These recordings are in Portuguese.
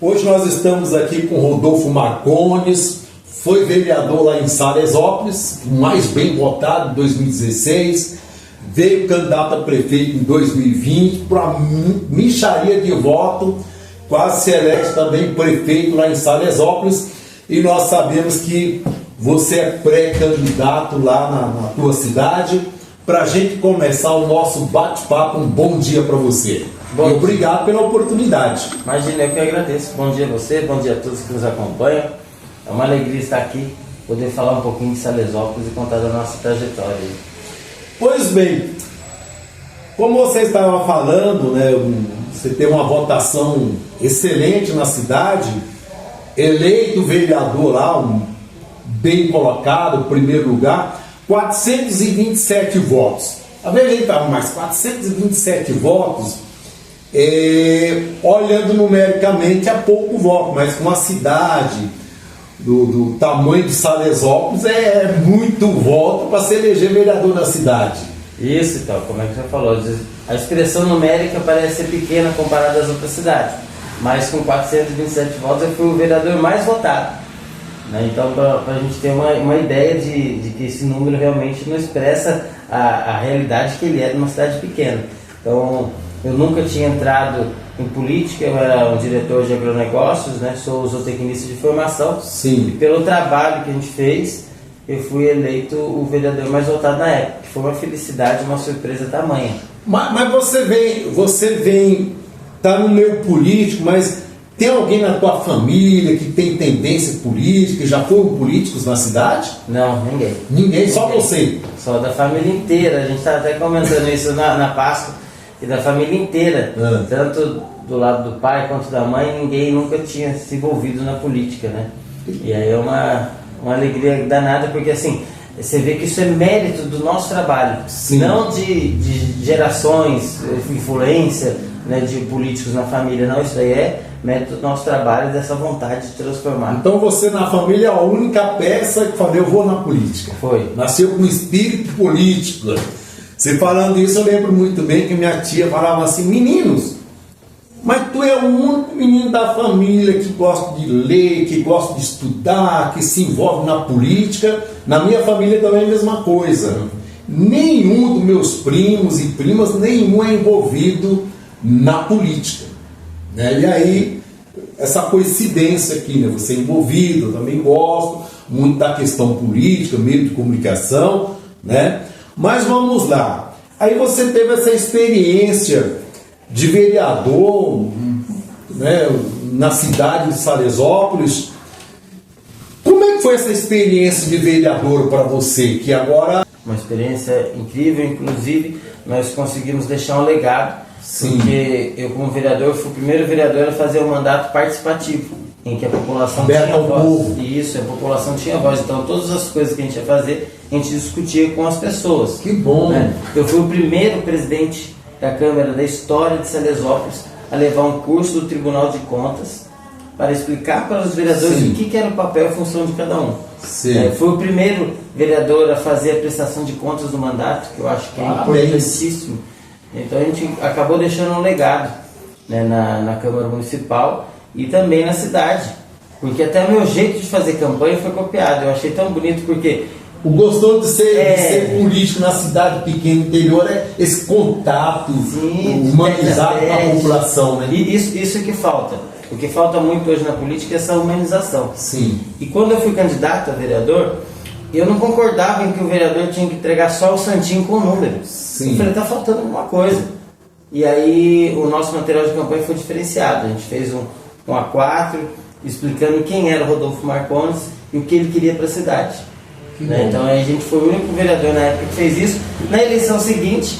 Hoje nós estamos aqui com Rodolfo Marcondes, foi vereador lá em Salesópolis, o mais bem votado em 2016, veio candidato a prefeito em 2020, por uma mixaria de voto, quase se elege também prefeito lá em Salesópolis, e nós sabemos que você é pré-candidato lá na tua cidade. Para a gente começar o nosso bate-papo, um bom dia para você. E obrigado pela oportunidade. Imagina, eu que agradeço. Bom dia a você, bom dia a todos que nos acompanham. É uma alegria estar aqui, poder falar um pouquinho de Salesópolis e contar da nossa trajetória. Pois bem, como você estava falando, né, você tem uma votação excelente na cidade, eleito vereador lá, bem colocado, primeiro lugar, 427 votos. A verdade estava mais 427 votos, olhando numericamente é pouco voto, mas com a cidade do tamanho de Salesópolis é muito voto para se eleger vereador da cidade. Isso, então, como é que você falou? A expressão numérica parece ser pequena comparada às outras cidades, mas com 427 votos eu fui o vereador mais votado. Então, para a gente ter uma ideia de que esse número realmente não expressa a realidade que ele é de uma cidade pequena. Então, eu nunca tinha entrado em política, eu era um diretor de agronegócios, né? Sou zootecnista de formação. Sim. E pelo trabalho que a gente fez, eu fui eleito o vereador mais votado na época, que foi uma felicidade, uma surpresa tamanha. Mas você vem, tá no meio político, mas tem alguém na tua família que tem tendência política, já foram políticos na cidade? Não, ninguém. Ninguém, só você? Só da família inteira, a gente está até comentando isso na Páscoa, e da família inteira, tanto do lado do pai quanto da mãe, ninguém nunca tinha se envolvido na política, né? E aí é uma alegria danada, porque assim, você vê que isso é mérito do nosso trabalho. Sim. Não de gerações, influência, né, de políticos na família, não, isso aí é mérito do nosso trabalho, dessa vontade de transformar. Então você na família é a única peça que falou, eu vou na política. Foi. Nasceu com espírito político. Você falando isso, eu lembro muito bem que minha tia falava assim, meninos, mas tu é o único menino da família que gosta de ler, que gosta de estudar, que se envolve na política. Na minha família também é a mesma coisa. Nenhum dos meus primos e primas, nenhum é envolvido na política. E aí, essa coincidência aqui, né? Você é envolvido, eu também gosto muito da questão política, meio de comunicação, né? Mas vamos lá. Aí você teve essa experiência de vereador, né, na cidade de Salesópolis. Como é que foi essa experiência de vereador para você? Que agora... Uma experiência incrível, inclusive nós conseguimos deixar um legado. Sim. Porque eu, como vereador, fui o primeiro vereador a fazer um mandato participativo, em que a população tinha voz. E isso, a população tinha voz. Então, todas as coisas que a gente ia fazer, a gente discutia com as pessoas. Que bom! Né? Eu fui o primeiro presidente da Câmara da história de Salesópolis a levar um curso do Tribunal de Contas para explicar para os vereadores o que era o papel e a função de cada um. Fui o primeiro vereador a fazer a prestação de contas do mandato, que eu acho que é importantíssimo. Então a gente acabou deixando um legado, né, na Câmara Municipal e também na cidade, porque até o meu jeito de fazer campanha foi copiado. Eu achei tão bonito porque... O gostoso de ser político na cidade pequena, interior, é esse contato humanizado com a população, né? E isso que falta. O que falta muito hoje na política é essa humanização. Sim. E quando eu fui candidato a vereador, eu não concordava em que o vereador tinha que entregar só o santinho com o número. Sim. Eu falei, tá faltando alguma coisa. E aí o nosso material de campanha foi diferenciado. A gente fez um A4 explicando quem era o Rodolfo Marcondes e o que ele queria para a cidade. Né? Então a gente foi o único vereador na época que fez isso. Na eleição seguinte,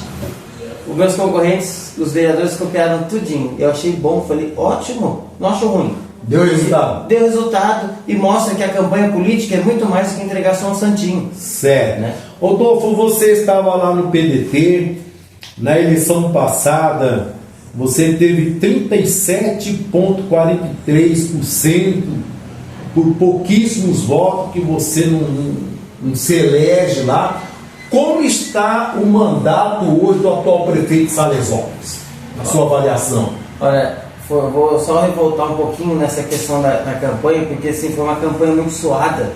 os meus concorrentes, os vereadores, copiaram tudinho. Eu achei bom, falei, ótimo, não acho ruim. Deu resultado? Deu resultado e mostra que a campanha política é muito mais do que entregar só um santinho. Certo. Né? Rodolfo, você estava lá no PDT, na eleição passada, você teve 37,43%, por pouquíssimos votos que você não se elege lá. Como está o mandato hoje do atual prefeito de Salesópolis? A sua avaliação? Olha, vou só revoltar um pouquinho nessa questão da campanha, porque assim, foi uma campanha muito suada.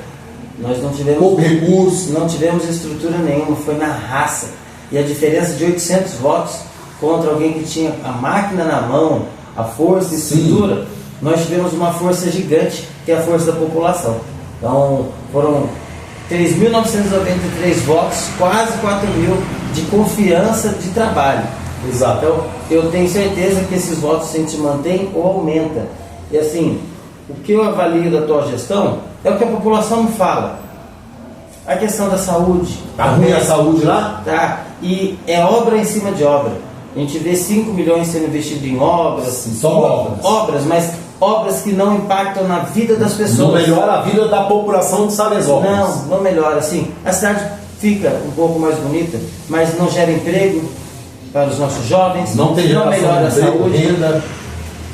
Nós não tivemos pouco recurso, não tivemos estrutura nenhuma, foi na raça. E a diferença de 800 votos contra alguém que tinha a máquina na mão, a força e estrutura, sim, nós tivemos uma força gigante, que é a força da população. Então, foram 3.993 votos, quase 4.000 de confiança de trabalho. Exato. Então, eu tenho certeza que esses votos a gente mantém ou aumenta. E assim, o que eu avalio da tua gestão é o que a população me fala. A questão da saúde. Tá ruim a saúde lá? Tá. E é obra em cima de obra. A gente vê 5 milhões sendo investido em obras. Sim, só obras. Obras, mas obras que não impactam na vida das pessoas. Não melhora a vida da população de Salesópolis. Não melhora. Assim, a cidade fica um pouco mais bonita, mas não gera emprego para os nossos jovens. Não melhora a saúde. Renda.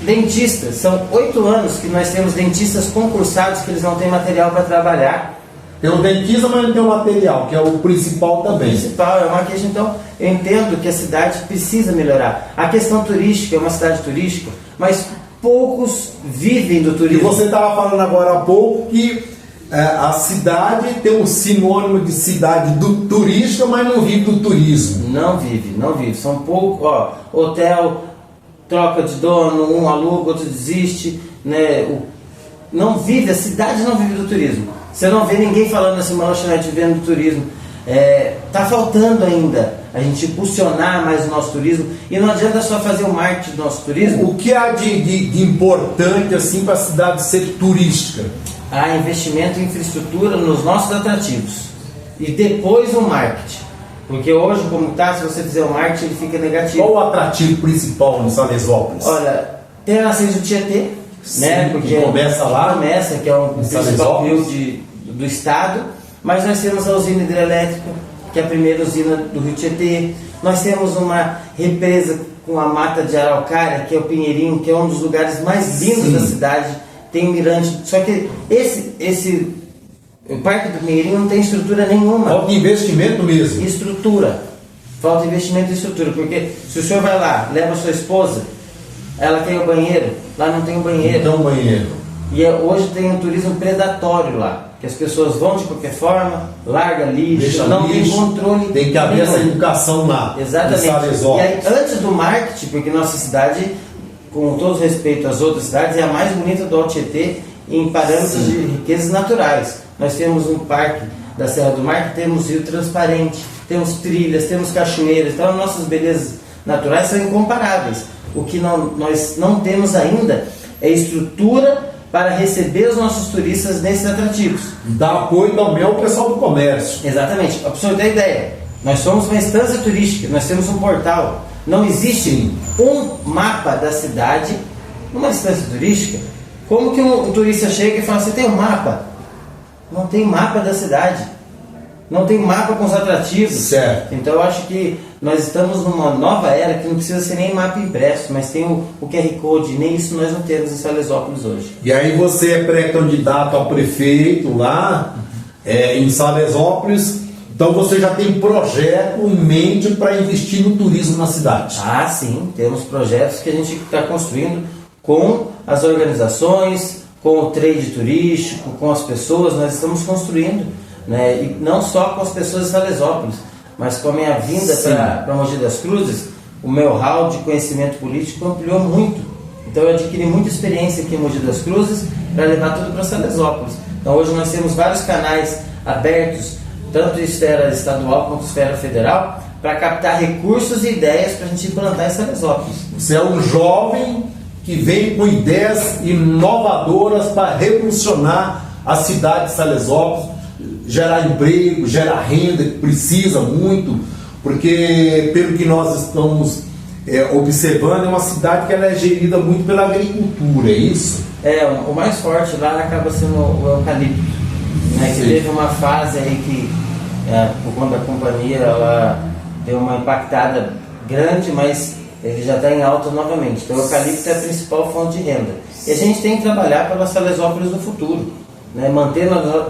Dentistas, são 8 anos que nós temos dentistas concursados que eles não têm material para trabalhar. Tem um dentista, mas não tem o material, que é o principal também. O principal é uma questão. Então, eu entendo que a cidade precisa melhorar. A questão turística, é uma cidade turística, mas poucos vivem do turismo. E você estava falando agora há pouco que a cidade tem um sinônimo de cidade do turista, mas não vive do turismo. Não vive. São poucos, hotel, troca de dono, um aluga, outro desiste, né? Não vive, a cidade não vive do turismo. Você não vê ninguém falando assim, uma lanchonete vivendo do turismo. Tá faltando ainda a gente impulsionar mais o nosso turismo, e não adianta só fazer o marketing do nosso turismo. O que há de importante assim para a cidade ser turística? Há investimento em infraestrutura nos nossos atrativos e depois o marketing, porque hoje, como está, se você fizer o marketing, ele fica negativo. Qual o atrativo principal no Salesópolis? Olha, tem a nascente do Tietê, sim, né? Porque começa lá, que é o principal rio do estado, mas nós temos a usina hidrelétrica, que é a primeira usina do Rio Tietê. Nós temos uma represa com a mata de araucária, que é o Pinheirinho, que é um dos lugares mais lindos, sim, da cidade. Tem um mirante, só que o Parque do Pinheirinho não tem estrutura nenhuma. Falta investimento mesmo. Falta investimento em estrutura, porque se o senhor vai lá, leva a sua esposa, ela tem o banheiro, lá não tem um banheiro. Não tem um banheiro. E hoje tem um turismo predatório lá, que as pessoas vão de qualquer forma, larga lixo, não tem controle. Tem que haver essa educação lá. Exatamente. E aí, antes do marketing, porque nossa cidade, com todo respeito às outras cidades, é a mais bonita do Alto Tietê em parâmetros, sim, de riquezas naturais. Nós temos um parque da Serra do Mar, que temos rio transparente, temos trilhas, temos cachoeiras, então as nossas belezas naturais são incomparáveis. O que nós não temos ainda é estrutura para receber os nossos turistas nesses atrativos. Dá apoio também ao pessoal do comércio. Exatamente. Para você ter ideia, nós somos uma instância turística, nós temos um portal. Não existe um mapa da cidade numa instância turística. Como que um turista chega e fala, você tem um mapa? Não tem mapa da cidade. Não tem mapa com os atrativos. Certo. Então eu acho que nós estamos numa nova era que não precisa ser nem mapa impresso, mas tem o QR Code, nem isso nós não temos em Salesópolis hoje. E aí você é pré-candidato a prefeito lá, em Salesópolis, então você já tem projeto em mente para investir no turismo na cidade? Ah, sim, temos projetos que a gente está construindo com as organizações, com o trade turístico, com as pessoas, nós estamos construindo, né? E não só com as pessoas de Salesópolis, mas com a minha vinda para Mogi das Cruzes, o meu hall de conhecimento político ampliou muito. Então eu adquiri muita experiência aqui em Mogi das Cruzes para levar tudo para Salesópolis. Então hoje nós temos vários canais abertos, tanto em esfera estadual quanto em esfera federal, para captar recursos e ideias para a gente implantar em Salesópolis. Você é um jovem que vem com ideias inovadoras para revolucionar a cidade de Salesópolis, gerar emprego, gerar renda, que precisa muito, porque pelo que nós estamos observando, é uma cidade que ela é gerida muito pela agricultura, é isso? O mais forte lá acaba sendo o eucalipto, né? Que teve uma fase aí que, por conta da companhia, ela deu uma impactada grande, mas ele já está em alta novamente. Então o eucalipto é a principal fonte de renda. E a gente tem que trabalhar pela Salesópolis do futuro, né?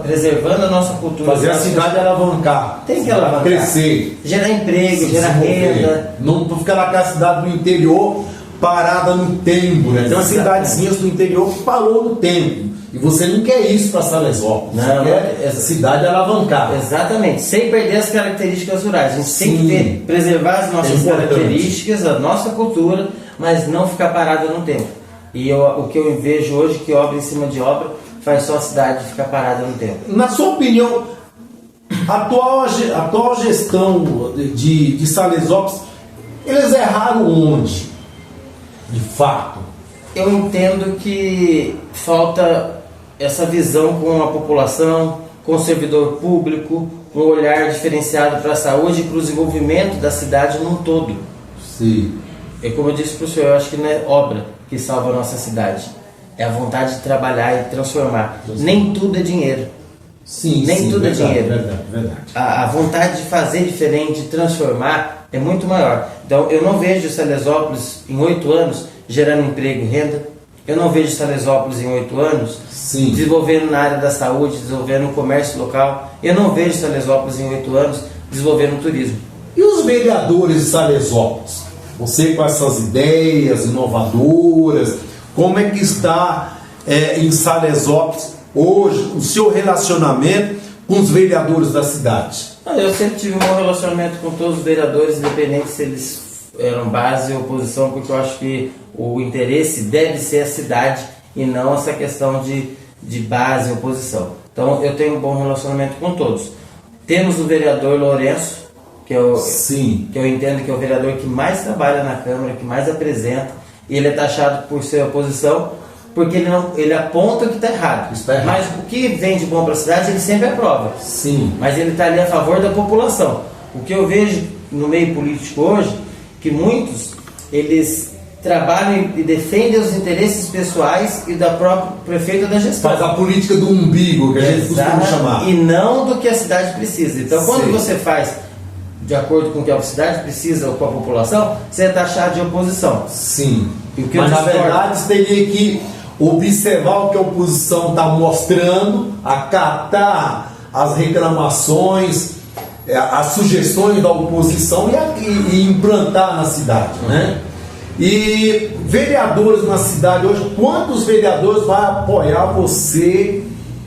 Preservando a nossa cultura. Fazer a cidade alavancar. Tem que alavancar. Crescer. Gerar emprego, gerar renda. Não ficar naquela cidade do interior parada no tempo, né? Tem umas cidadezinhas do interior que parou no tempo. E você não quer isso para Salesópolis. Não, você quer essa cidade alavancada. Exatamente, sem perder as características rurais. A gente tem que preservar as nossas características, a nossa cultura, mas não ficar parada no tempo. E o que eu vejo hoje, que obra em cima de obra, faz só a cidade ficar parada no tempo. Na sua opinião, a atual gestão de Salesópolis, eles erraram onde? De fato. Eu entendo que falta essa visão com a população, com o servidor público, um olhar diferenciado para a saúde e para o desenvolvimento da cidade num todo. Sim. E como eu disse para o senhor, eu acho que não é obra que salva a nossa cidade. É a vontade de trabalhar e transformar. Nem tudo é dinheiro. Sim, Nem tudo verdade, é dinheiro. Verdade. A vontade de fazer diferente, de transformar, é muito maior. Então, eu não vejo Salesópolis em 8 anos gerando emprego e renda. Eu não vejo Salesópolis em 8 anos desenvolvendo na área da saúde, desenvolvendo o comércio local. Eu não vejo Salesópolis em 8 anos desenvolvendo o turismo. E os vereadores de Salesópolis? Você com essas ideias inovadoras, como é que está em Salesópolis hoje o seu relacionamento com os vereadores da cidade? Eu sempre tive um bom relacionamento com todos os vereadores, independente se eles eram base ou oposição, porque eu acho que o interesse deve ser a cidade e não essa questão de base e oposição. Então eu tenho um bom relacionamento com todos. Temos o vereador Lourenço, que eu entendo que é o vereador que mais trabalha na Câmara, que mais apresenta, e ele é taxado por ser oposição, porque ele aponta o que está errado. Mas o que vem de bom para a cidade, ele sempre aprova. Sim. Mas ele está ali a favor da população. O que eu vejo no meio político hoje, que muitos, eles trabalham e defendem os interesses pessoais e da própria prefeita da gestão. Faz a política do umbigo, que a gente costuma chamar. E não do que a cidade precisa. Então, quando você faz de acordo com o que a cidade precisa ou com a população, você é taxado de oposição. Sim. Mas na verdade você teria que observar o que a oposição está mostrando, acatar as reclamações, as sugestões da oposição e implantar na cidade, né? E vereadores na cidade hoje, quantos vereadores vai apoiar você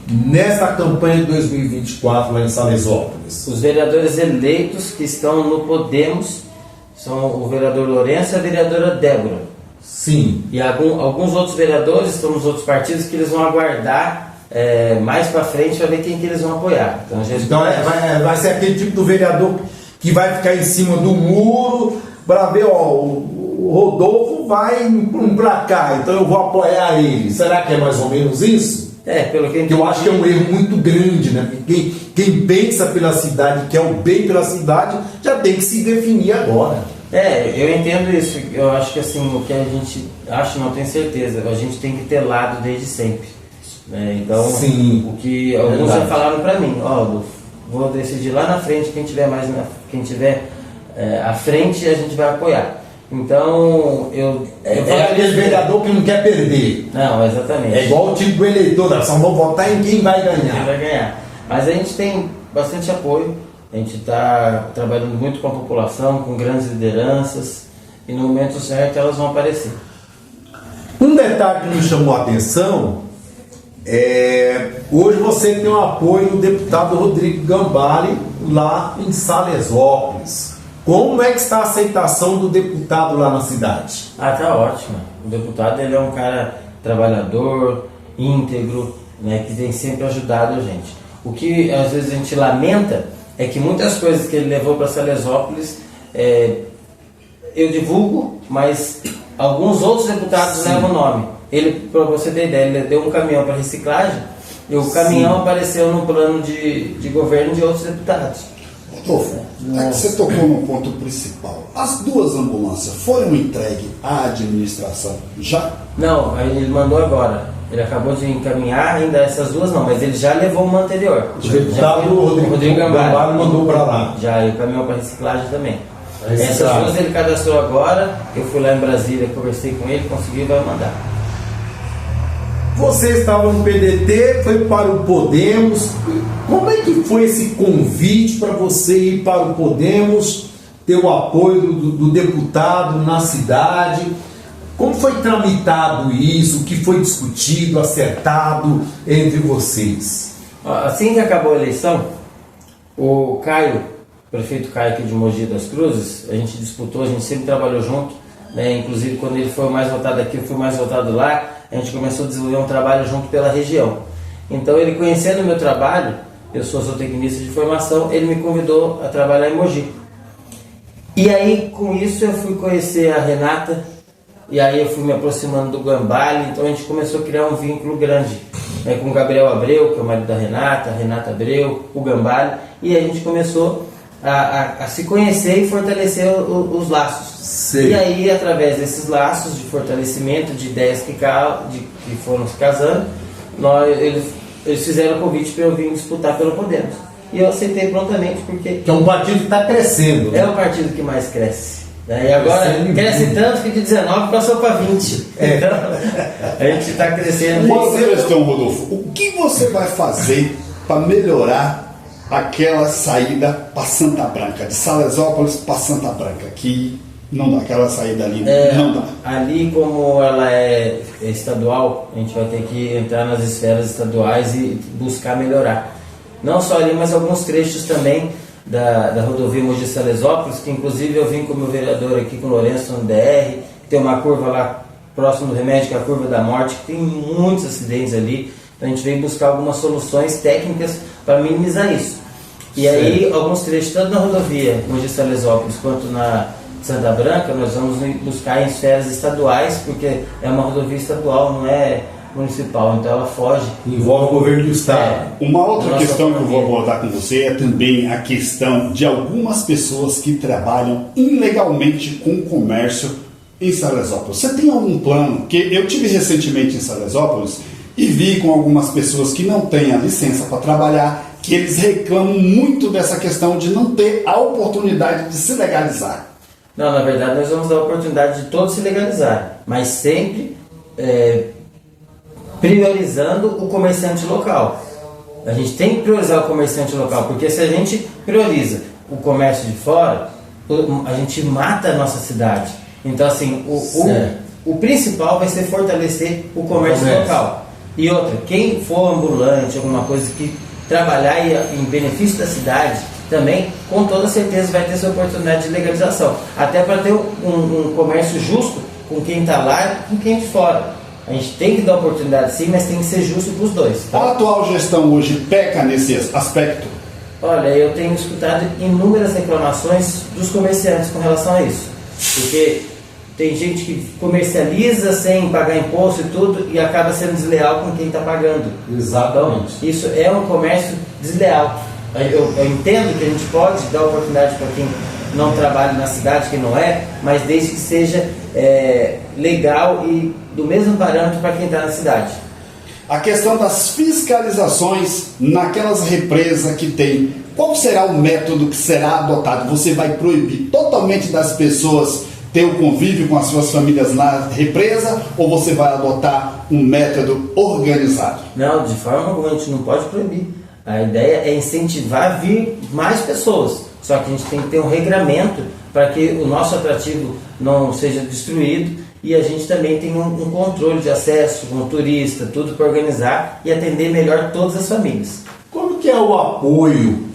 nessa campanha de 2024 lá em Salesópolis? Os vereadores eleitos que estão no Podemos são o vereador Lourenço e a vereadora Débora. Sim. E alguns outros vereadores estão nos outros partidos que eles vão aguardar mais para frente para ver quem que eles vão apoiar. Então vai ser aquele tipo do vereador que vai ficar em cima do muro para ver, o Rodolfo vai para cá, então eu vou apoiar ele. Será que é mais ou menos isso? Pelo que eu acho que é um erro muito grande, né? Quem pensa pela cidade, quer o bem pela cidade, já tem que se definir agora. Eu entendo isso. Eu acho que assim, o que a gente acha, não tenho certeza, a gente tem que ter lado desde sempre. Então, sim, o que alguns já falaram para mim, vou decidir lá na frente, quem tiver à frente a gente vai apoiar. Então, aquele vereador que não quer perder. Não, exatamente. É igual o tipo do eleitor, só vou votar em quem vai ganhar. Quem vai ganhar. Mas a gente tem bastante apoio, a gente está trabalhando muito com a população, com grandes lideranças, e no momento certo elas vão aparecer. Um detalhe que me chamou a atenção hoje você tem o apoio do deputado Rodrigo Gambale lá em Salesópolis. Como é que está a aceitação do deputado lá na cidade? Tá ótimo. O deputado ele é um cara trabalhador, íntegro, né, que tem sempre ajudado a gente. O que às vezes a gente lamenta é que muitas coisas que ele levou para Salesópolis eu divulgo, mas alguns outros deputados levam o nome. Ele, para você ter ideia, ele deu um caminhão para reciclagem e o caminhão apareceu no plano de governo de outros deputados. Rodolfo, que você tocou no ponto principal. As 2 ambulâncias foram entregues à administração já? Não, ele mandou agora. Ele acabou de encaminhar, ainda essas 2 não, mas ele já levou uma anterior. O deputado Rodrigo Gambale mandou para lá. Já, e o caminhão para reciclagem também. Essas 2 ele cadastrou agora, eu fui lá em Brasília, conversei com ele, consegui e vai mandar. Você estava no PDT, foi para o Podemos. Como é que foi esse convite para você ir para o Podemos, ter o apoio do deputado na cidade? Como foi tramitado isso? O que foi discutido, acertado entre vocês? Assim que acabou a eleição, o Caio, prefeito Caio aqui de Mogi das Cruzes, a gente disputou, a gente sempre trabalhou junto, né? Inclusive quando ele foi o mais votado aqui, eu fui mais votado lá, a gente começou a desenvolver um trabalho junto pela região. Então ele, conhecendo o meu trabalho, eu sou zootecnista de formação, ele me convidou a trabalhar em Mogi. E aí com isso eu fui conhecer a Renata, e aí eu fui me aproximando do Gambale, então a gente começou a criar um vínculo grande, né, com o Gabriel Abreu, que é o marido da Renata, a Renata Abreu, o Gambale, e a gente começou a se conhecer e fortalecer os laços. Sim. E aí, através desses laços de fortalecimento, de ideias que foram se casando, eles fizeram o convite para eu vir disputar pelo Podemos. E eu aceitei prontamente, porque... Que é um partido que está crescendo. Né? É o partido que mais cresce. Né? E agora cresce tanto que de 19 passou para 20. Então, a gente está crescendo. Uma outra questão, Rodolfo. O que você vai fazer para melhorar aquela saída para Santa Branca, de Salesópolis para Santa Branca, que não dá, aquela saída ali não dá? Ali, como ela é estadual, a gente vai ter que entrar nas esferas estaduais e buscar melhorar. Não só ali, mas alguns trechos também da rodovia Mogi Salesópolis, que inclusive eu vim com o meu vereador aqui, com o Lourenço no DR, tem uma curva lá próximo do Remédio, que é a curva da morte, que tem muitos acidentes ali. Então a gente veio buscar algumas soluções técnicas para minimizar isso. E aí, alguns trechos, tanto na rodovia Mogi Salesópolis quanto na Santa Branca, nós vamos buscar em esferas estaduais, porque é uma rodovia estadual, não é municipal, então ela foge. Envolve o governo do estado. Uma outra questão que eu vou abordar com você é também a questão de algumas pessoas que trabalham ilegalmente com o comércio em Salesópolis. Você tem algum plano? Porque eu tive recentemente em Salesópolis e vi com algumas pessoas que não têm a licença para trabalhar, que eles reclamam muito dessa questão de não ter a oportunidade de se legalizar. Não, na verdade nós vamos dar a oportunidade de todos se legalizarem, mas sempre priorizando o comerciante local. A gente tem que priorizar o comerciante local, porque se a gente prioriza o comércio de fora, a gente mata a nossa cidade. Então assim, o principal vai ser fortalecer o comércio local. E outra, quem for ambulante, alguma coisa que trabalhar em benefício da cidade, também, com toda certeza, vai ter essa oportunidade de legalização. Até para ter um comércio justo com quem está lá e com quem de fora. A gente tem que dar oportunidade sim, mas tem que ser justo para os dois. Tá? A atual gestão hoje peca nesse aspecto? Olha, eu tenho escutado inúmeras reclamações dos comerciantes com relação a isso. Porque tem gente que comercializa sem pagar imposto e tudo e acaba sendo desleal com quem está pagando. Exatamente. Então, isso é um comércio desleal. Eu entendo que a gente pode dar oportunidade para quem não trabalha na cidade, que não é, mas desde que seja legal e do mesmo parâmetro para quem está na cidade. A questão das fiscalizações naquelas represas que tem, qual será o método que será adotado? Você vai proibir totalmente das pessoas ter o convívio com as suas famílias na represa, ou você vai adotar um método organizado? Não, de forma alguma, a gente não pode proibir. A ideia é incentivar a vir mais pessoas, só que a gente tem que ter um regramento para que o nosso atrativo não seja destruído e a gente também tem um controle de acesso com o turista, tudo para organizar e atender melhor todas as famílias. Como que é o apoio?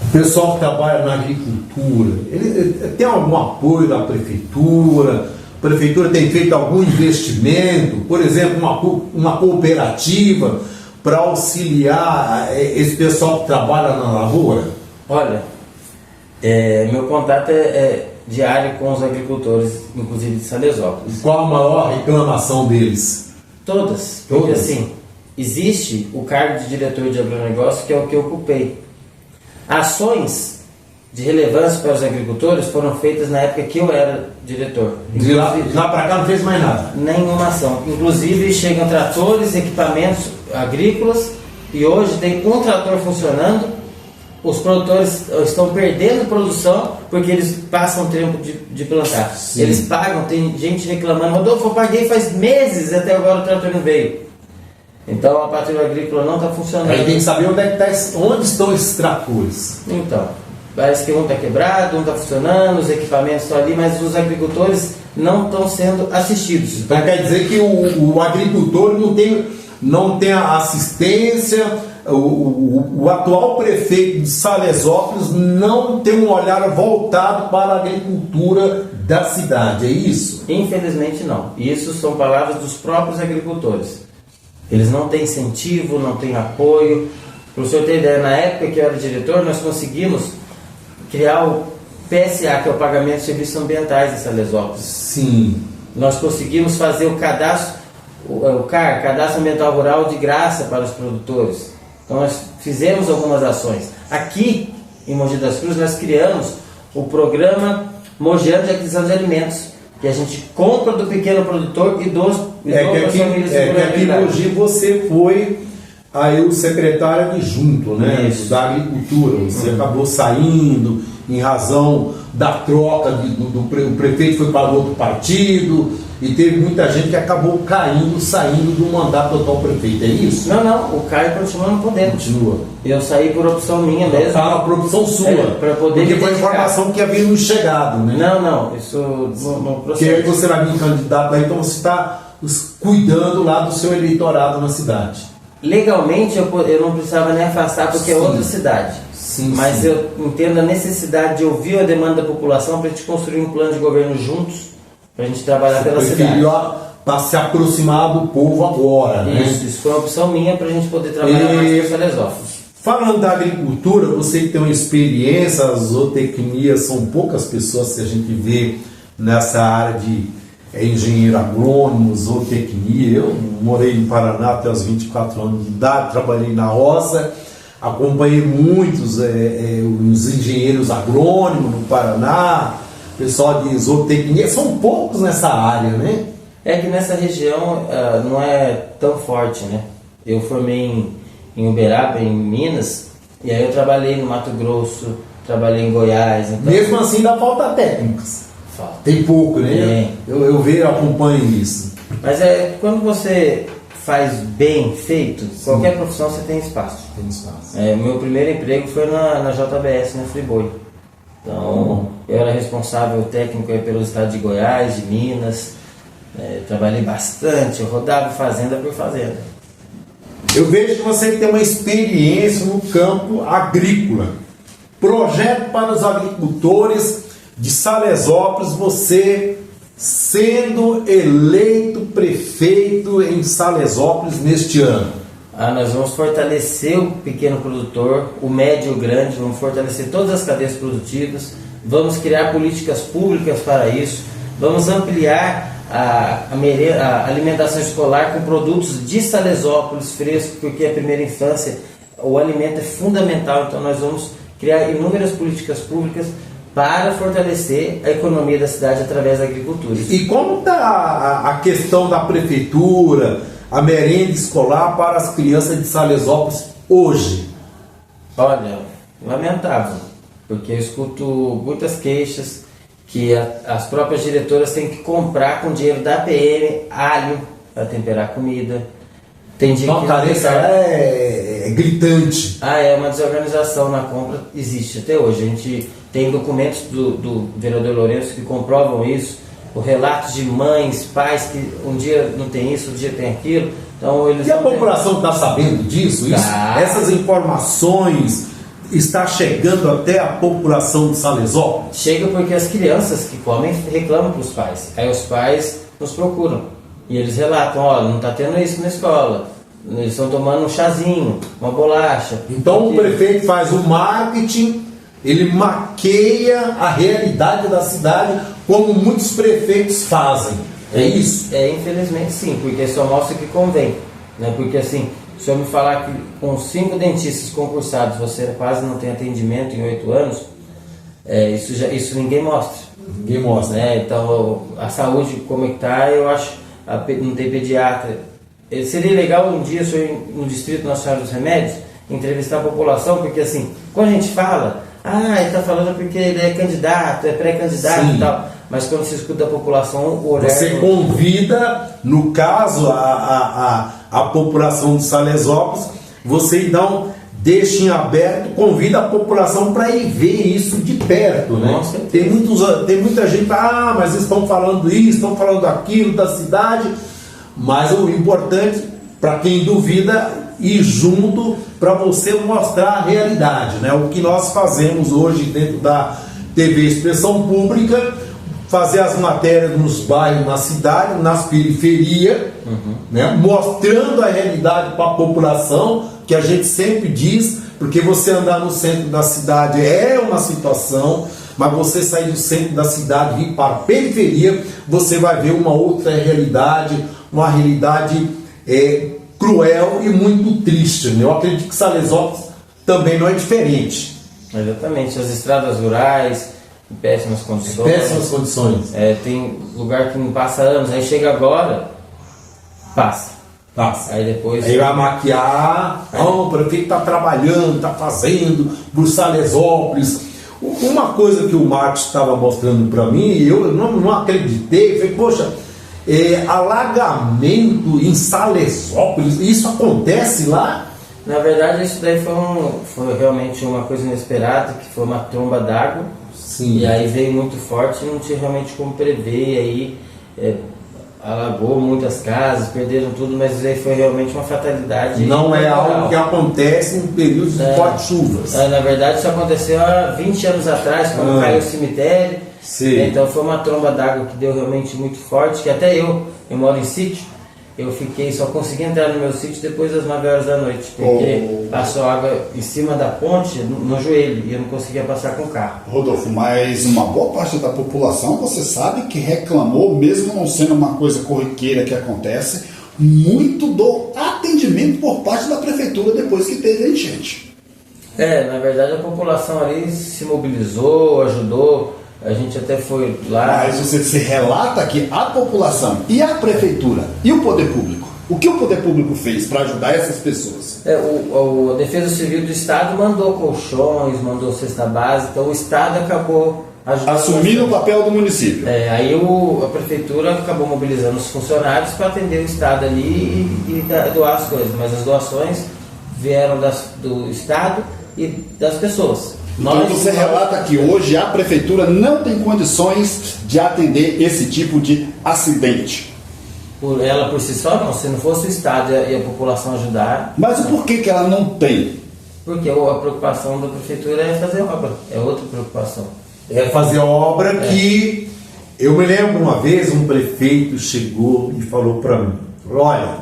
O pessoal que trabalha na agricultura, ele tem algum apoio da prefeitura? A prefeitura tem feito algum investimento, por exemplo, uma cooperativa para auxiliar esse pessoal que trabalha na lavoura? Olha, meu contato é diário com os agricultores, inclusive de Salesópolis. Qual a maior reclamação deles? Todas. Porque assim, existe o cargo de diretor de agronegócio, que é o que eu ocupei. Ações de relevância para os agricultores foram feitas na época que eu era diretor. De lá para cá não fez mais nada? Nenhuma ação. Inclusive chegam tratores, equipamentos agrícolas e hoje tem um trator funcionando. Os produtores estão perdendo produção porque eles passam tempo de plantar. Sim. Eles pagam, tem gente reclamando, Rodolfo, eu paguei faz meses até agora o trator não veio. Então a patrulha agrícola não está funcionando. Aí tem que saber onde estão esses tratores. Então, parece que um está quebrado, um está funcionando, os equipamentos estão ali, mas os agricultores não estão sendo assistidos. Então quer dizer que o agricultor não tem a assistência, o atual prefeito de Salesópolis não tem um olhar voltado para a agricultura da cidade, é isso? Infelizmente não. Isso são palavras dos próprios agricultores. Eles não têm incentivo, não têm apoio. Para o senhor ter ideia, na época que eu era diretor, nós conseguimos criar o PSA, que é o Pagamento de Serviços Ambientais em Salesópolis. Sim. Nós conseguimos fazer o cadastro, o CAR, Cadastro Ambiental Rural, de graça para os produtores. Então nós fizemos algumas ações. Aqui, em Mogi das Cruzes, nós criamos o programa Mogiano de Aquisição de Alimentos, que a gente compra do pequeno produtor e doa para as famílias de vulnerabilidade. Aqui em Mogi você foi aí o secretário adjunto, né, da Agricultura. Você acabou saindo em razão da troca, o prefeito foi para outro partido e teve muita gente que acabou saindo do mandato do atual prefeito, é isso? Não, o Caio continua no poder. Continua. Eu saí por opção minha mesmo. Por opção sua. Para poder porque foi a informação que havia nos chegado, né? Não, isso no processo. Porque você vai vir candidato lá, então você está cuidando lá do seu eleitorado na cidade. Legalmente eu não precisava nem afastar porque é outra cidade. Sim, mas eu entendo a necessidade de ouvir a demanda da população para a gente construir um plano de governo juntos, para a gente trabalhar pela cidade. Para se aproximar do povo agora, né? Isso foi uma opção minha para a gente poder trabalhar mais com Salesópolis. Falando da agricultura, você que tem uma experiência, a zootecnia, são poucas pessoas que a gente vê nessa área de engenheiro agrônomo, zootecnia. Eu morei no Paraná até os 24 anos de idade, trabalhei na roça, acompanhei muitos os engenheiros agrônomos no Paraná, pessoal de zootecnia, são poucos nessa área, né? É que nessa região não é tão forte, né? Eu formei em Uberaba, em Minas, e aí eu trabalhei no Mato Grosso, trabalhei em Goiás. Então... Mesmo assim dá falta técnicas. Falta. Tem pouco, né? Eu acompanho isso. Mas quando você faz bem feito, qualquer profissão você tem espaço. Tem espaço. Meu primeiro emprego foi na JBS, na Friboi. Então, eu era responsável técnico pelo estado de Goiás, de Minas. Trabalhei bastante, eu rodava fazenda por fazenda. Eu vejo que você tem uma experiência no campo agrícola. Projeto para os agricultores de Salesópolis, você sendo eleito prefeito em Salesópolis neste ano. Nós vamos fortalecer o pequeno produtor, o médio e o grande, vamos fortalecer todas as cadeias produtivas, vamos criar políticas públicas para isso, vamos ampliar a alimentação escolar com produtos de Salesópolis fresco, porque a primeira infância, o alimento é fundamental, então nós vamos criar inúmeras políticas públicas para fortalecer a economia da cidade através da agricultura. E como está a questão da prefeitura, a merenda escolar para as crianças de Salesópolis hoje? Olha, lamentável, porque eu escuto muitas queixas que as próprias diretoras têm que comprar com dinheiro da PM alho para temperar a comida. Tem dia que a carência é gritante. É uma desorganização na compra, existe até hoje. A gente tem documentos do vereador Lourenço que comprovam isso, o relato de mães, pais que um dia não tem isso, um dia tem aquilo. Então, eles e a população está sabendo disso? Essas informações está chegando até a população de Salesópolis? Chega porque as crianças que comem reclamam para os pais. Aí os pais nos procuram e eles relatam, não está tendo isso na escola. Eles estão tomando um chazinho, uma bolacha. Então o prefeito faz o marketing, ele maqueia a realidade da cidade, como muitos prefeitos fazem. É isso? Infelizmente sim, porque só mostra que convém. Né? Porque assim, se eu me falar que com 5 dentistas concursados você quase não tem atendimento em 8 anos, isso ninguém mostra. Ninguém mostra. Né? Então a saúde como é que está, eu acho, não tem pediatra. Seria legal um dia, senhor, no Distrito Nacional dos Remédios, entrevistar a população, porque assim, quando a gente fala, ele está falando porque ele é candidato, é pré-candidato e tal, mas quando se escuta a população, o olhar... Você convida, no caso, a população de Salesópolis, você então deixa em aberto, convida a população para ir ver isso de perto, né? Nossa. Tem muita gente, mas eles estão falando isso, estão falando aquilo da cidade, mas o importante, para quem duvida, ir junto para você mostrar a realidade, né? O que nós fazemos hoje dentro da TV Expressão Pública, fazer as matérias nos bairros, na cidade, nas periferias, né? Mostrando a realidade para a população, que a gente sempre diz, porque você andar no centro da cidade é uma situação, mas você sair do centro da cidade e ir para a periferia, você vai ver uma outra realidade, uma realidade cruel e muito triste, né? Eu acredito que Salesópolis também não é diferente. Exatamente, as estradas rurais em péssimas condições. Péssimas condições. Tem lugar que não passa anos, aí chega agora, passa. Aí depois. Aí vai maquiar, o prefeito está trabalhando, está fazendo, por Salesópolis. Uma coisa que o Marcos estava mostrando para mim, e eu não acreditei, falei, poxa, alagamento em Salesópolis, isso acontece lá? Na verdade, isso daí foi realmente uma coisa inesperada, que foi uma tromba d'água. Sim. E aí veio muito forte e não tinha realmente como prever, e aí alagou muitas casas, perderam tudo, mas isso aí foi realmente uma fatalidade. Não é algo que acontece em períodos de fortes chuvas. Na verdade, isso aconteceu há 20 anos atrás, quando caiu o cemitério. Sim. Então foi uma tromba d'água que deu realmente muito forte, que até eu moro em sítio, só consegui entrar no meu sítio depois das 9 horas da noite, porque passou água em cima da ponte, no joelho, e eu não conseguia passar com o carro. Rodolfo, mas uma boa parte da população, você sabe que reclamou, mesmo não sendo uma coisa corriqueira que acontece, muito do atendimento por parte da prefeitura depois que teve a enchente. Na verdade a população ali se mobilizou, ajudou. A gente até foi lá. Mas você relata que a população e a prefeitura e o poder público, o que o poder público fez para ajudar essas pessoas? A Defesa Civil do Estado mandou colchões, mandou cesta básica, então o Estado acabou ajudando. Assumindo o papel do município. Aí a prefeitura acabou mobilizando os funcionários para atender o Estado ali e doar as coisas, mas as doações vieram do Estado e das pessoas. Então você relata que hoje a prefeitura não tem condições de atender esse tipo de acidente. Ela por si só não, se não fosse o Estado e a população ajudar. Mas o porquê que ela não tem? Porque a preocupação da prefeitura é fazer obra, é outra preocupação. É fazer obra que... Eu me lembro uma vez, um prefeito chegou e falou para mim, olha,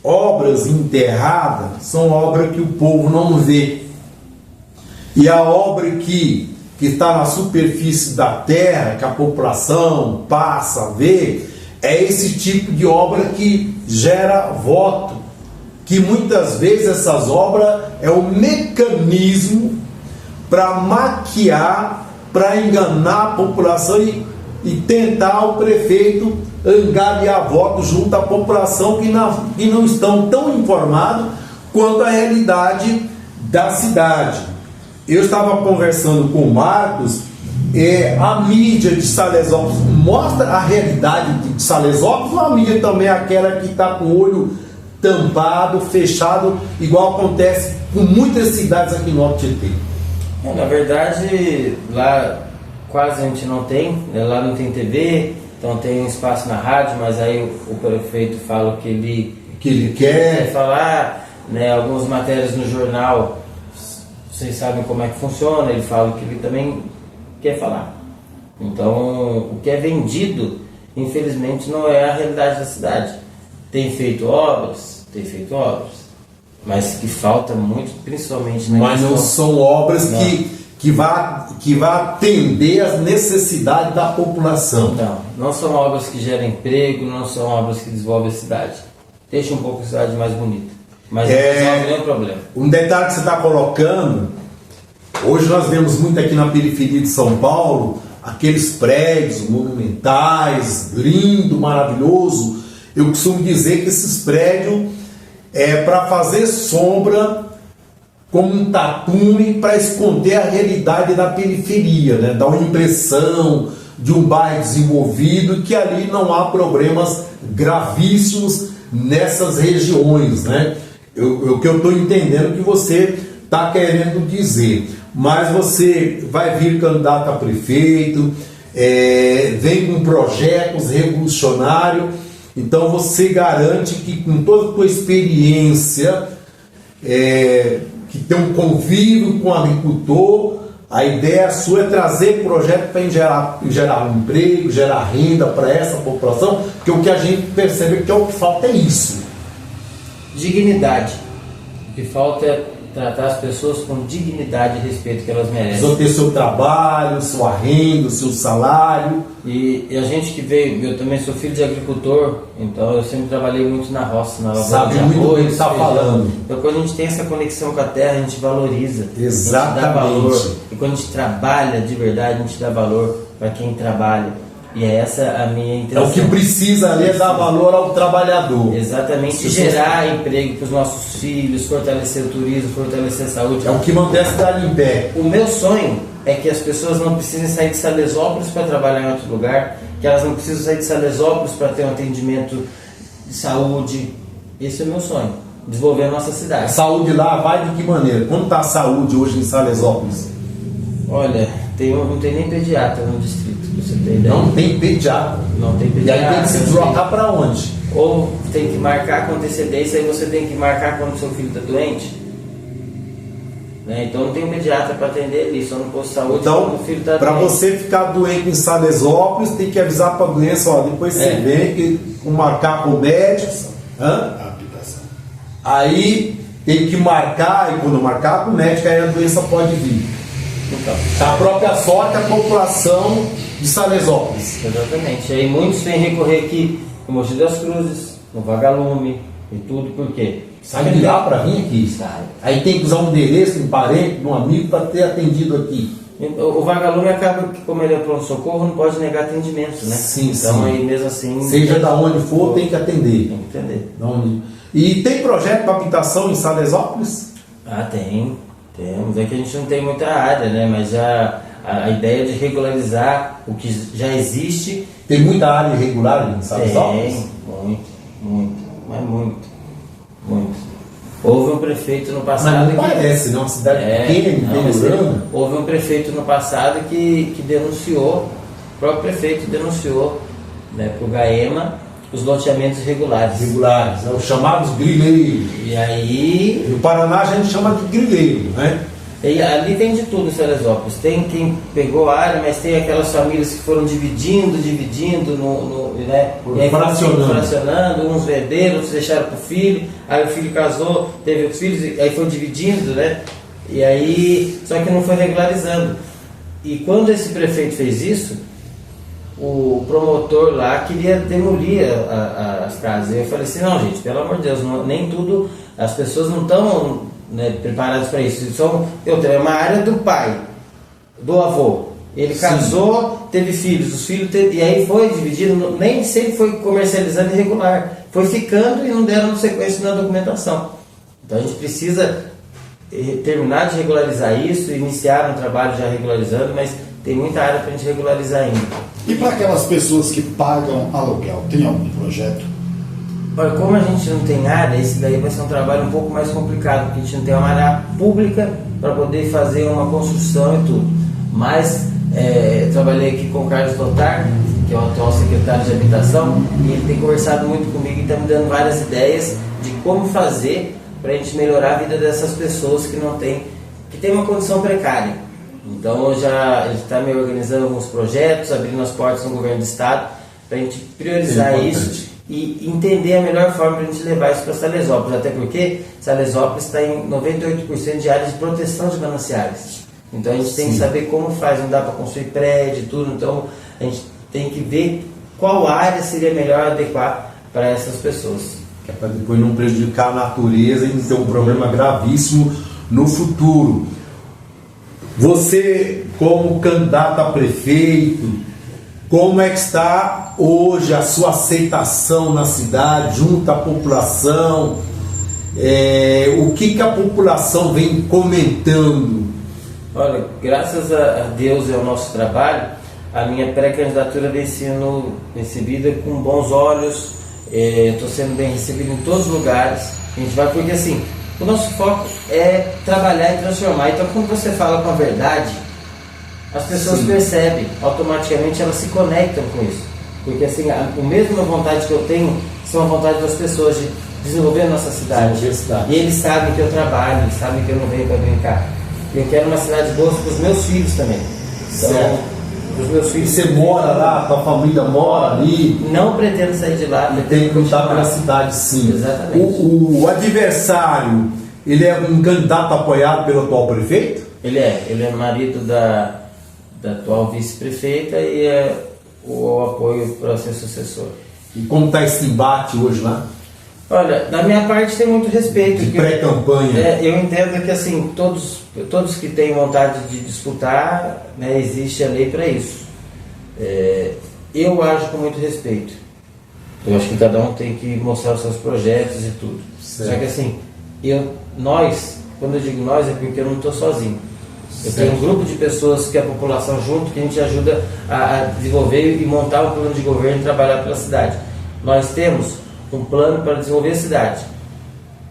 obras enterradas são obras que o povo não vê. E a obra que está na superfície da terra, que a população passa a ver, é esse tipo de obra que gera voto. Que muitas vezes essas obras é o mecanismo para maquiar, para enganar a população e tentar o prefeito angariar votos junto à população que não estão tão informados quanto a realidade da cidade. Eu estava conversando com o Marcos, a mídia de Salesópolis mostra a realidade de Salesópolis, ou a mídia também é aquela que está com o olho tampado, fechado, igual acontece com muitas cidades aqui no Alto Tietê? Na verdade, lá quase a gente não tem, lá não tem TV, então tem um espaço na rádio, mas aí o prefeito fala o que ele quer falar, né, algumas matérias no jornal. Vocês sabem como é que funciona, ele fala o que ele também quer falar. Então, o que é vendido, infelizmente, não é a realidade da cidade. Tem feito obras, mas que falta muito, principalmente na Mas não são obras que vá atender às necessidades da população. Não são obras que geram emprego, não são obras que desenvolvem a cidade. Deixa um pouco a cidade mais bonita. Mas não resolve nenhum problema. Um detalhe que você está colocando, hoje nós vemos muito aqui na periferia de São Paulo, aqueles prédios monumentais, lindo, maravilhoso. Eu costumo dizer que esses prédios é para fazer sombra como um tapume para esconder a realidade da periferia, né? Dá uma impressão de um bairro desenvolvido que ali não há problemas gravíssimos nessas regiões, né? O que eu estou entendendo é que você está querendo dizer. Mas você vai vir candidato a prefeito, vem com projetos revolucionários, então você garante que com toda a tua experiência, que tem um convívio com o agricultor, a ideia sua é trazer projeto para gerar um emprego, gerar renda para essa população, porque o que a gente percebe que o que falta é isso. Dignidade. O que falta é tratar as pessoas com dignidade e respeito que elas merecem. Precisam ter seu trabalho, sua renda, seu salário. E a gente que veio, eu também sou filho de agricultor, então eu sempre trabalhei muito na roça, na lavoura Sabe de muito arroz, do que está falando. Então quando a gente tem essa conexão com a terra, a gente valoriza. Exatamente. A gente dá valor. E quando a gente trabalha de verdade, a gente dá valor para quem trabalha. E é essa a minha intenção. É o que precisa ali, é dar valor ao trabalhador. Exatamente, gerar emprego para os nossos filhos, fortalecer o turismo, fortalecer a saúde. É o que mantém a cidade em pé. O meu sonho é que as pessoas não precisem sair de Salesópolis para trabalhar em outro lugar, que elas não precisam sair de Salesópolis para ter um atendimento de saúde. Esse é o meu sonho, desenvolver a nossa A cidade. saúde lá vai de que maneira? Como está a saúde hoje em Salesópolis? Olha, não tem nem pediatra no distrito, pra você ter ideia. Não tem pediatra. Não tem E pediatra. aí tem que se deslocar para onde? Ou tem que marcar com antecedência, aí você tem que marcar quando seu filho está doente. Né? Então não tem um pediatra para atender ali, só no posto de saúde Então, quando o filho está para doente. você ficar doente em Salesópolis, tem que avisar para a doença, ó, depois você vem, marcar com o médico. Habitação. Aí tem que marcar, e quando marcar com o médico, aí a doença pode vir. Então, A própria sorte é a população de Salesópolis. exatamente. Aí muitos vêm recorrer aqui no Mogi das Cruzes, no Vagalume e tudo, por quê? Sai de lá para vir aqui. Sai. Aí tem que usar um endereço, um parente, um amigo para ter atendido aqui. O Vagalume acaba que, como ele é pronto-socorro, não pode negar atendimento, né? Sim, então sim. aí mesmo assim... Seja da onde for, tem que atender. Tem que entender. Da onde... E tem projeto para habitação em Salesópolis? Ah, temos. É que a gente não tem muita área, né? Mas já a ideia de regularizar o que já existe... Tem muita área irregular em Salesópolis? Tem, muito. Houve um prefeito no passado... Mas não parece, né? Uma cidade pequena, não, mas grande. houve um prefeito no passado que denunciou, o próprio prefeito denunciou, né, para o GAEMA os loteamentos irregulares. Regulares, é os chamados grileiros. E aí... No Paraná a gente chama de grileiro, né? E ali tem de tudo em Salesópolis. Tem quem pegou a área, mas tem aquelas famílias que foram dividindo, né? E aí fracionando, uns venderam, outros deixaram para o filho, aí o filho casou, teve os filhos, aí foi dividindo, né? E aí, só que não foi regularizando. E quando esse prefeito fez isso, o promotor lá queria demolir as casas. E eu falei assim, não gente, pelo amor de Deus, nem tudo, as pessoas não estão, né, preparadas para isso. É uma área do pai, do avô. Ele casou, teve filhos, e aí foi dividido, nem sempre foi comercializando irregular. Foi ficando e não deram sequência na documentação. Então a gente precisa terminar de regularizar isso, iniciar um trabalho já regularizando, mas tem muita área para a gente regularizar ainda. E para aquelas pessoas que pagam aluguel, tem algum projeto? Olha, como a gente não tem área, esse daí vai ser um trabalho um pouco mais complicado, porque a gente não tem uma área pública para poder fazer uma construção e tudo. Mas trabalhei aqui com o Carlos Lotar, que é o atual secretário de Habitação, e ele tem conversado muito comigo e está me dando várias ideias de como fazer para a gente melhorar a vida dessas pessoas que tem uma condição precária. Então ele está me organizando alguns projetos, abrindo as portas no governo do estado, para a gente priorizar isso e entender a melhor forma para a gente levar isso para Salesópolis, até porque Salesópolis está em 98% de áreas de proteção de mananciais. Então a gente tem que saber como faz, não dá para construir prédio e tudo, então a gente tem que ver qual área seria melhor adequar para essas pessoas. Que é para depois não prejudicar a natureza e não ter um problema gravíssimo no futuro. Você, como candidato a prefeito, como é que está hoje a sua aceitação na cidade, junto à população? O que a população vem comentando? Olha, graças a Deus e ao nosso trabalho, a minha pré-candidatura vem sendo recebida com bons olhos, estou sendo bem recebido em todos os lugares. A gente vai, porque assim, O nosso foco é trabalhar e transformar. Então, quando você fala com a verdade, as pessoas percebem, automaticamente elas se conectam com isso. Porque assim, a mesma vontade que eu tenho são a vontade das pessoas de desenvolver a nossa cidade. E eles sabem que eu trabalho, eles sabem que eu não venho para brincar. Eu quero uma cidade boa para os meus filhos também. Então, os meus filhos. Você mora lá, tua família mora ali. Não pretendo sair de lá. Tem que lutar pela cidade, sim. Exatamente. O adversário, ele é um candidato apoiado pelo atual prefeito? Ele é marido da atual vice-prefeita e é o apoio para ser sucessor. E como está esse embate hoje lá? Olha, da minha parte tem muito respeito. De pré-campanha. Eu entendo que assim, todos que têm vontade de disputar, né, existe a lei para isso. Eu ajo com muito respeito. Eu acho que cada um tem que mostrar os seus projetos e tudo. Certo. Só que assim, quando eu digo nós, é porque eu não estou sozinho. Eu tenho um grupo de pessoas que a população junto, que a gente ajuda a desenvolver e montar um plano de governo e trabalhar pela cidade. Nós temos um plano para desenvolver a cidade.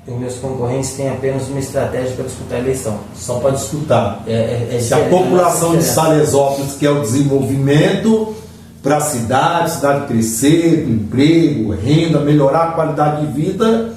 E os meus concorrentes têm apenas uma estratégia para disputar a eleição. Só para disputar. Se a população de Salesópolis quer o desenvolvimento para a cidade crescer, emprego, renda, melhorar a qualidade de vida,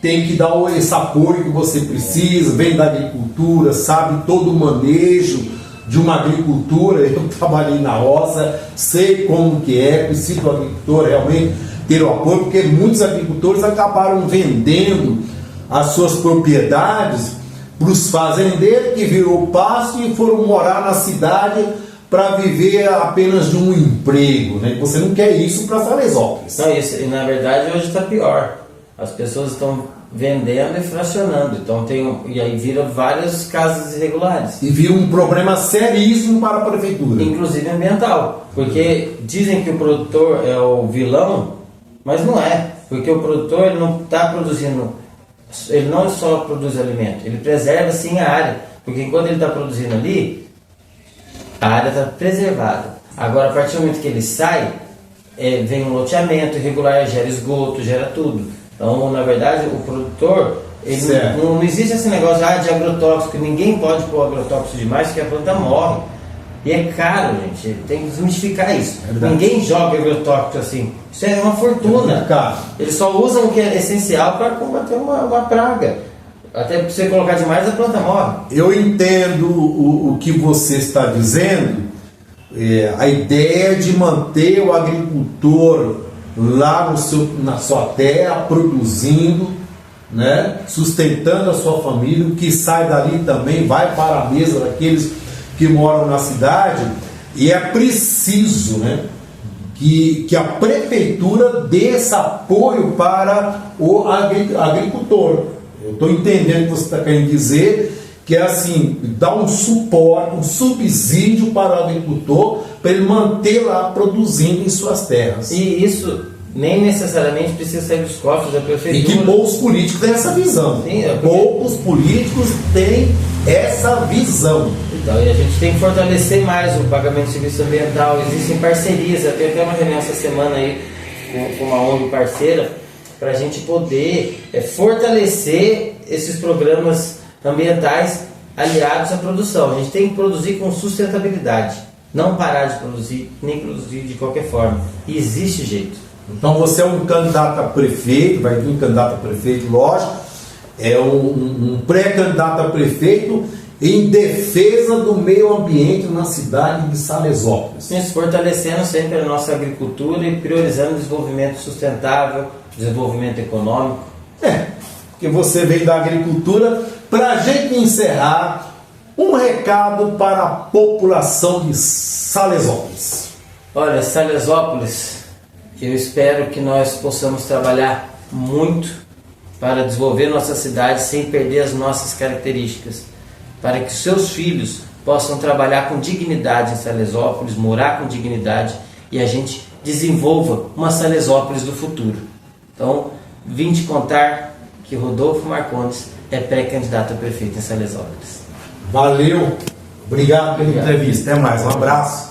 tem que dar esse apoio que você precisa, vem da agricultura, sabe todo o manejo de uma agricultura. Eu trabalhei na roça, sei como que preciso do agricultor realmente ter o apoio, porque muitos agricultores acabaram vendendo as suas propriedades para os fazendeiros, que virou pasto e foram morar na cidade para viver apenas de um emprego, né? Você não quer isso para Salesópolis. Não, isso, na verdade hoje está pior. As pessoas estão vendendo e fracionando, então e aí vira várias casas irregulares. E vira um problema seríssimo para a prefeitura. Inclusive ambiental, porque dizem que o produtor é o vilão, mas não é, porque o produtor ele não está produzindo, ele não só produz alimento, ele preserva sim a área, porque enquanto ele está produzindo ali, a área está preservada. Agora, a partir do momento que ele sai, vem um loteamento irregular, gera esgoto, gera tudo. Então, na verdade, o produtor, não existe esse negócio de agrotóxico, ninguém pode pôr agrotóxico demais, porque a planta morre. E é caro, gente, tem que desmistificar isso. Ninguém joga agrotóxico assim, isso é uma fortuna. Eles só usam o que é essencial para combater uma praga. Até para você colocar demais, a planta morre. Eu entendo o que você está dizendo, a ideia de manter o agricultor lá na sua terra, produzindo, né, sustentando a sua família. O que sai dali também vai para a mesa daqueles que moram na cidade. E é preciso, né, que a prefeitura dê esse apoio para o agricultor. Eu estou entendendo o que você está querendo dizer, que é assim, dar um suporte, um subsídio para o agricultor, para ele manter lá produzindo em suas terras. E isso nem necessariamente precisa sair dos cofres da prefeitura. E que poucos políticos têm essa visão. Sim, poucos políticos têm essa visão. Então, e a gente tem que fortalecer mais o pagamento de serviço ambiental. Existem parcerias, eu tenho até uma reunião essa semana aí com uma ONG parceira, para a gente poder fortalecer esses programas ambientais aliados à produção. A gente tem que produzir com sustentabilidade, não parar de produzir, nem produzir de qualquer forma. E existe jeito. Então você é um candidato a prefeito, vai vir um candidato a prefeito, lógico, é um pré-candidato a prefeito em defesa do meio ambiente na cidade de Salesópolis. Isso, fortalecendo sempre a nossa agricultura e priorizando o desenvolvimento sustentável, desenvolvimento econômico. Porque você veio da agricultura. Para a gente encerrar, um recado para a população de Salesópolis. Olha, Salesópolis, eu espero que nós possamos trabalhar muito para desenvolver nossa cidade sem perder as nossas características, para que seus filhos possam trabalhar com dignidade em Salesópolis, morar com dignidade e a gente desenvolva uma Salesópolis do futuro. Então, vim te contar que Rodolfo Marcondes é pré-candidato a prefeito em Salesópolis. Valeu, obrigado pela entrevista, até mais, um abraço.